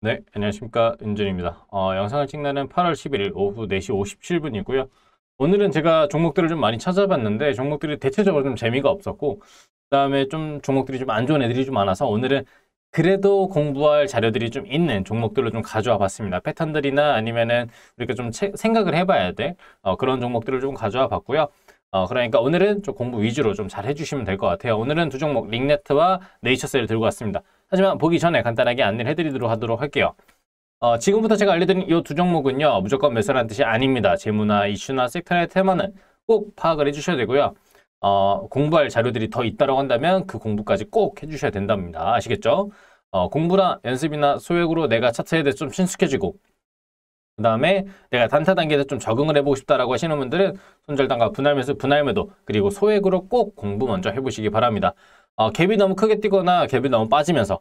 네, 안녕하십니까. 은준입니다. 영상을 찍는 8월 11일 오후 4시 57분이고요. 오늘은 제가 종목들을 좀 많이 찾아봤는데 종목들이 대체적으로 좀 재미가 없었고 그다음에 좀 종목들이 좀 안 좋은 애들이 좀 많아서 오늘은 그래도 공부할 자료들이 좀 있는 종목들로 좀 가져와 봤습니다. 패턴들이나 아니면은 우리가 좀 생각을 해봐야 돼. 그런 종목들을 좀 가져와 봤고요. 그러니까 오늘은 좀 공부 위주로 좀 잘 해주시면 될 것 같아요. 오늘은 두 종목 링네트와 네이처셀을 들고 왔습니다. 하지만 보기 전에 간단하게 안내를 해드리도록 하도록 할게요. 지금부터 제가 알려드린 이 두 종목은요, 무조건 매수라는 뜻이 아닙니다. 재무나 이슈나 섹터의 테마는 꼭 파악을 해주셔야 되고요. 공부할 자료들이 더 있다고 한다면 그 공부까지 꼭 해주셔야 된답니다. 아시겠죠? 공부나 연습이나 소액으로 내가 차트에 대해서 좀 친숙해지고 그 다음에 내가 단타 단계에서 좀 적응을 해보고 싶다라고 하시는 분들은 손절단과 분할매수, 분할매도 그리고 소액으로 꼭 공부 먼저 해보시기 바랍니다. 갭이 너무 크게 뛰거나 갭이 너무 빠지면서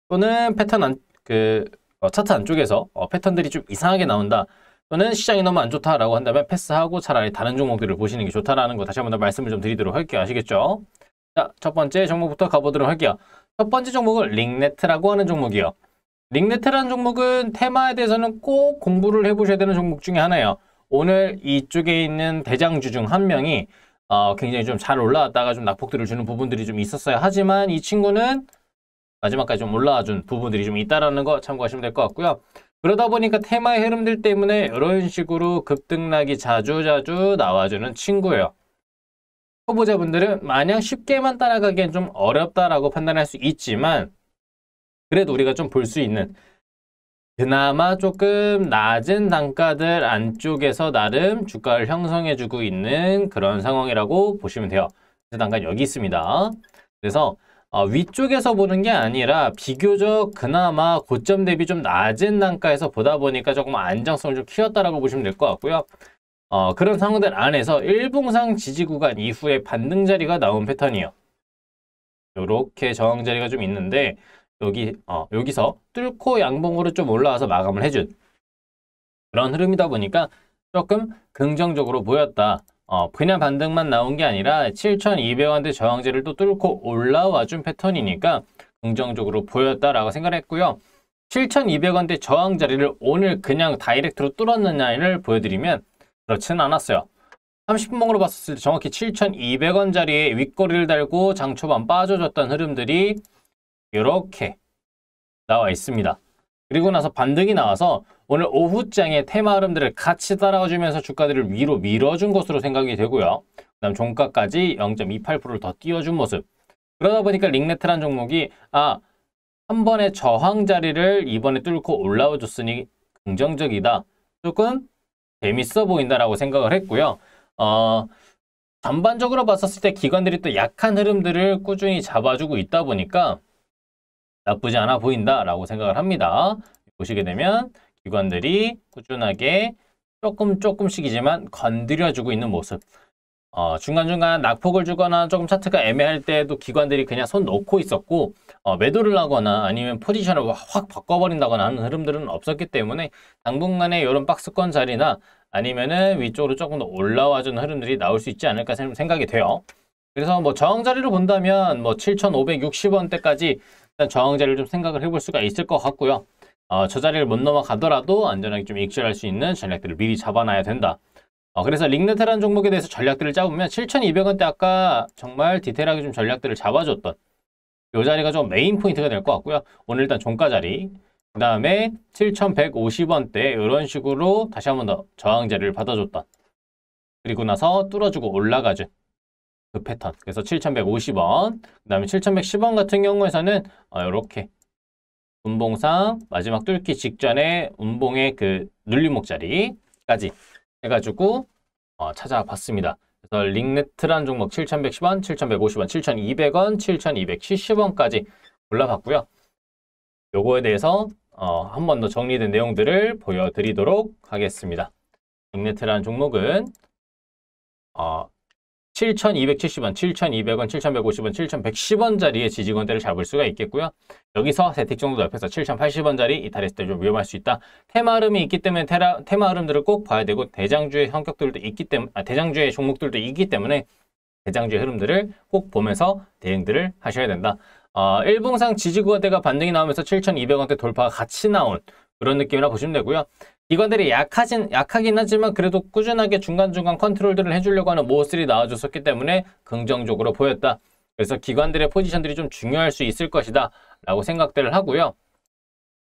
또는 차트 안쪽에서 패턴들이 좀 이상하게 나온다. 또는 시장이 너무 안 좋다라고 한다면 패스하고 차라리 다른 종목들을 보시는 게 좋다라는 거 다시 한번 더 말씀을 좀 드리도록 할게요. 아시겠죠? 자, 첫 번째 종목부터 가보도록 할게요. 첫 번째 종목은 링네트라고 하는 종목이요. 링네트라는 종목은 테마에 대해서는 꼭 공부를 해보셔야 되는 종목 중에 하나예요. 오늘 이쪽에 있는 대장주 중 한 명이 굉장히 좀 잘 올라왔다가 좀 낙폭들을 주는 부분들이 좀 있었어요. 하지만 이 친구는 마지막까지 좀 올라와준 부분들이 좀 있다라는 거 참고하시면 될 것 같고요. 그러다 보니까 테마의 흐름들 때문에 이런 식으로 급등락이 자주자주 나와주는 친구예요. 초보자분들은 마냥 쉽게만 따라가기엔 좀 어렵다라고 판단할 수 있지만 그래도 우리가 좀 볼 수 있는 그나마 조금 낮은 단가들 안쪽에서 나름 주가를 형성해주고 있는 그런 상황이라고 보시면 돼요. 단가는 여기 있습니다. 그래서 위쪽에서 보는 게 아니라 비교적 그나마 고점 대비 좀 낮은 단가에서 보다 보니까 조금 안정성을 좀 키웠다라고 보시면 될 것 같고요. 그런 상황들 안에서 일봉상 지지 구간 이후에 반등 자리가 나온 패턴이에요. 이렇게 저항 자리가 좀 있는데 여기서 뚫고 양봉으로 좀 올라와서 마감을 해준 그런 흐름이다 보니까 조금 긍정적으로 보였다. 그냥 반등만 나온 게 아니라 7,200원대 저항제를 또 뚫고 올라와 준 패턴이니까 긍정적으로 보였다라고 생각했고요. 7,200원대 저항 자리를 오늘 그냥 다이렉트로 뚫었느냐를 보여드리면 그렇지는 않았어요. 30분봉으로 봤을 때 정확히 7,200원짜리에 윗꼬리를 달고 장 초반 빠져줬던 흐름들이 이렇게 나와 있습니다. 그리고 나서 반등이 나와서 오늘 오후장에 테마 흐름들을 같이 따라와주면서 주가들을 위로 밀어준 것으로 생각이 되고요. 그 다음 종가까지 0.28%를 더 띄워준 모습. 그러다 보니까 링네트란 종목이 한 번의 저항 자리를 이번에 뚫고 올라와 줬으니 긍정적이다. 조금 재밌어 보인다라고 생각을 했고요. 전반적으로 봤었을 때 기관들이 또 약한 흐름들을 꾸준히 잡아주고 있다 보니까 나쁘지 않아 보인다라고 생각을 합니다. 보시게 되면 기관들이 꾸준하게 조금씩이지만 건드려주고 있는 모습. 중간중간 낙폭을 주거나 조금 차트가 애매할 때도 기관들이 그냥 손 놓고 있었고 매도를 하거나 아니면 포지션을 확 바꿔버린다거나 하는 흐름들은 없었기 때문에 당분간에 이런 박스권 자리나 아니면은 위쪽으로 조금 더 올라와주는 흐름들이 나올 수 있지 않을까 생각이 돼요. 그래서 뭐 저항 자리로 본다면 뭐 7,560원대까지 일단 저항 자리를 좀 생각을 해볼 수가 있을 것 같고요. 저 자리를 못 넘어가더라도 안전하게 좀 익절할 수 있는 전략들을 미리 잡아놔야 된다. 그래서 링네트라는 종목에 대해서 전략들을 짜보면 7,200원대 아까 정말 디테일하게 좀 전략들을 잡아줬던 이 자리가 좀 메인 포인트가 될 것 같고요. 오늘 일단 종가 자리 그 다음에 7,150원대 이런 식으로 다시 한 번 더 저항 자리를 받아줬던 그리고 나서 뚫어주고 올라가준 그 패턴. 그래서 7,150원 그 다음에 7,110원 같은 경우에서는 이렇게 운봉상 마지막 뚫기 직전에 운봉의 그 눌림목 자리까지 해가지고 찾아봤습니다. 그래서 링네트란 종목 7,110원, 7,150원, 7,200원, 7,270원까지 올라봤고요. 요거에 대해서 한 번 더 정리된 내용들을 보여드리도록 하겠습니다. 링네트란 종목은 7,270원, 7,200원, 7,150원, 7,110원짜리의 지지권대를 잡을 수가 있겠고요. 여기서 세틱 정도 옆에서 7,080원짜리 이탈했을 때 좀 위험할 수 있다. 테마 흐름이 있기 때문에 테마 흐름들을 꼭 봐야 되고 대장주의 성격들도 있기 때문에 대장주의 종목들도 있기 때문에 대장주의 흐름들을 꼭 보면서 대응들을 하셔야 된다. 일봉상 지지구간대가 반등이 나오면서 7,200원대 돌파가 같이 나온 그런 느낌이라 보시면 되고요. 기관들이 약하긴 하지만 그래도 꾸준하게 중간중간 컨트롤들을 해주려고 하는 모습들이 나와줬었기 때문에 긍정적으로 보였다. 그래서 기관들의 포지션들이 좀 중요할 수 있을 것이다 라고 생각들을 하고요.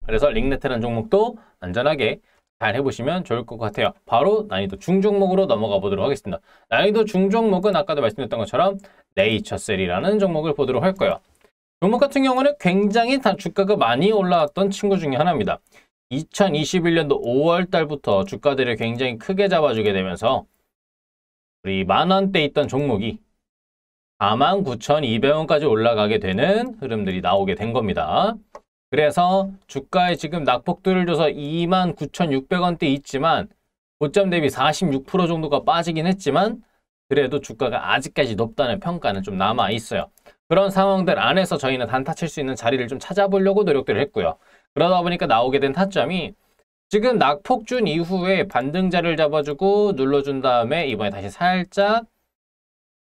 그래서 링네트라는 종목도 안전하게 잘 해보시면 좋을 것 같아요. 바로 난이도 중종목으로 넘어가 보도록 하겠습니다. 난이도 중종목은 아까도 말씀드렸던 것처럼 네이처셀이라는 종목을 보도록 할 거예요. 종목 같은 경우는 굉장히 주가가 많이 올라왔던 친구 중에 하나입니다. 2021년도 5월 달부터 주가들을 굉장히 크게 잡아주게 되면서 우리 만원대 있던 종목이 49,200원까지 올라가게 되는 흐름들이 나오게 된 겁니다. 그래서 주가에 지금 낙폭들을 줘서 29,600원대 있지만 고점 대비 46% 정도가 빠지긴 했지만 그래도 주가가 아직까지 높다는 평가는 좀 남아 있어요. 그런 상황들 안에서 저희는 단타 칠 수 있는 자리를 좀 찾아보려고 노력들을 했고요. 그러다 보니까 나오게 된 타점이 지금 낙폭 준 이후에 반등자를 잡아주고 눌러준 다음에 이번에 다시 살짝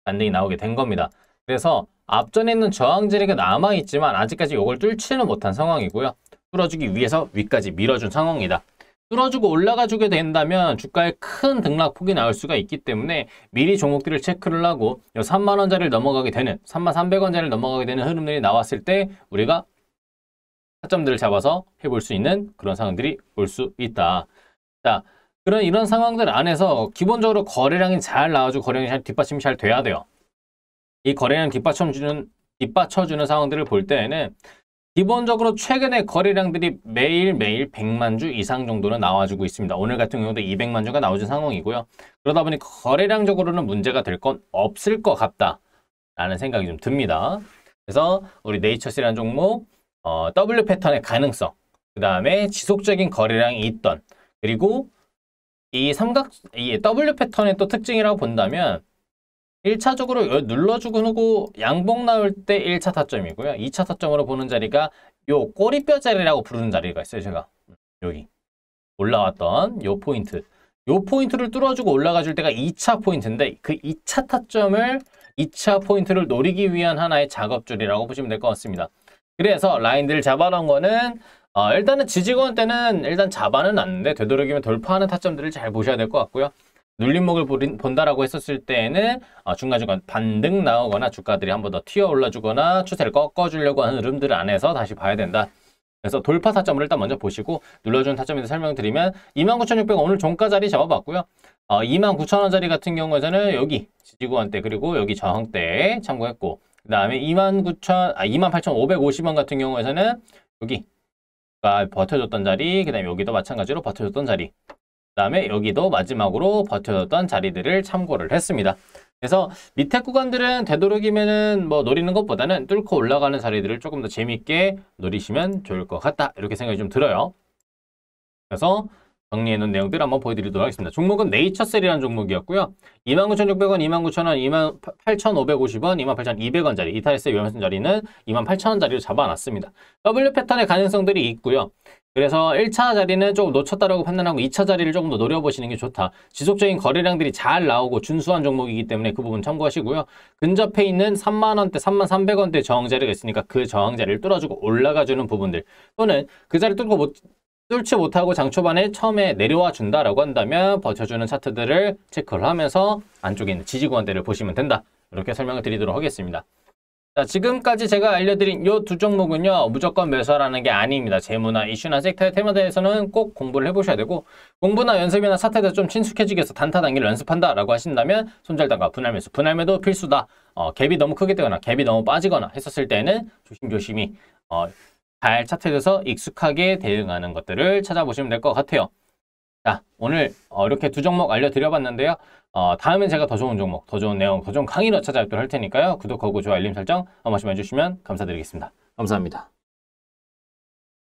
반등이 나오게 된 겁니다. 그래서 앞전에 있는 저항 자리가 남아있지만 아직까지 이걸 뚫지는 못한 상황이고요. 뚫어주기 위해서 위까지 밀어준 상황이다. 뚫어주고 올라가주게 된다면 주가에 큰 등락폭이 나올 수가 있기 때문에 미리 종목들을 체크를 하고 3만원짜리를 넘어가게 되는 33,300원짜리를 넘어가게 되는 흐름들이 나왔을 때 우리가 타점들을 잡아서 해볼 수 있는 그런 상황들이 올 수 있다. 자, 이런 상황들 안에서 기본적으로 거래량이 잘 나와주고 거래량이 잘 뒷받침이 잘 돼야 돼요. 이 거래량 뒷받쳐주는 상황들을 볼 때에는 기본적으로 최근에 거래량들이 매일매일 100만 주 이상 정도는 나와주고 있습니다. 오늘 같은 경우도 200만 주가 나오는 상황이고요. 그러다 보니 거래량적으로는 문제가 될 건 없을 것 같다라는 생각이 좀 듭니다. 그래서 우리 네이처스라는 종목 W 패턴의 가능성, 그 다음에 지속적인 거래량이 있던, 그리고 이 W 패턴의 또 특징이라고 본다면 1차적으로 눌러주고 양봉 나올 때 1차 타점이고요. 2차 타점으로 보는 자리가 요 꼬리뼈 자리라고 부르는 자리가 있어요. 제가 여기 올라왔던 요 포인트, 요 포인트를 뚫어주고 올라가 줄 때가 2차 포인트인데 그 2차 타점을 2차 포인트를 노리기 위한 하나의 작업줄이라고 보시면 될 것 같습니다. 그래서 라인들을 잡아놓은 거는 일단은 지지권 때는 일단 잡아는 놨는데 되도록이면 돌파하는 타점들을 잘 보셔야 될 것 같고요. 눌림목을 본다라고 했었을 때에는 중간중간 반등 나오거나 주가들이 한 번 더 튀어 올라주거나 추세를 꺾어주려고 하는 흐름들 안에서 다시 봐야 된다. 그래서 돌파 타점을 일단 먼저 보시고 눌러주는 타점에서 설명드리면 29,600원 오늘 종가 자리 잡아봤고요. 29,000원짜리 같은 경우에는 여기 지지구간대 그리고 여기 저항대 참고했고 그 다음에 28,550원 같은 경우에는 여기가 버텨줬던 자리, 그 다음에 여기도 마찬가지로 버텨줬던 자리, 그 다음에 여기도 마지막으로 버텨줬던 자리들을 참고를 했습니다. 그래서 밑에 구간들은 되도록이면은 뭐 노리는 것보다는 뚫고 올라가는 자리들을 조금 더 재밌게 노리시면 좋을 것 같다. 이렇게 생각이 좀 들어요. 그래서 정리해놓은 내용들 한번 보여드리도록 하겠습니다. 종목은 네이처셀이라는 종목이었고요. 29,600원, 29,000원, 28,550원, 28,200원짜리 이탈했어요. 위험한 자리는 28,000원짜리로 잡아놨습니다. W 패턴의 가능성들이 있고요. 그래서 1차 자리는 조금 놓쳤다라고 판단하고 2차 자리를 조금 더 노려보시는 게 좋다. 지속적인 거래량들이 잘 나오고 준수한 종목이기 때문에 그 부분 참고하시고요. 근접해 있는 3만원대, 33,300원대 저항자리가 있으니까 그 저항자리를 뚫어주고 올라가주는 부분들 또는 그 자리 뚫지 못하고 장 초반에 처음에 내려와 준다라고 한다면 버텨주는 차트들을 체크를 하면서 안쪽에 있는 지지구간대를 보시면 된다. 이렇게 설명을 드리도록 하겠습니다. 자, 지금까지 제가 알려드린 이 두 종목은요, 무조건 매수하라는 게 아닙니다. 재무나 이슈나 섹터의 테마에 대해서는 꼭 공부를 해보셔야 되고, 공부나 연습이나 차트에 대해서 좀 친숙해지기 위해서 단타 단기를 연습한다라고 하신다면, 손절단과 분할매수, 분할매도 필수다. 갭이 너무 크게 되거나 갭이 너무 빠지거나 했었을 때는 조심조심히 잘 차트에 대해서 익숙하게 대응하는 것들을 찾아보시면 될 것 같아요. 자, 오늘 이렇게 두 종목 알려드려봤는데요. 다음엔 제가 더 좋은 종목, 더 좋은 내용, 더 좋은 강의로 찾아뵙도록 할 테니까요. 구독하고 좋아요, 알림 설정 한 번씩 해주시면 감사드리겠습니다. 감사합니다.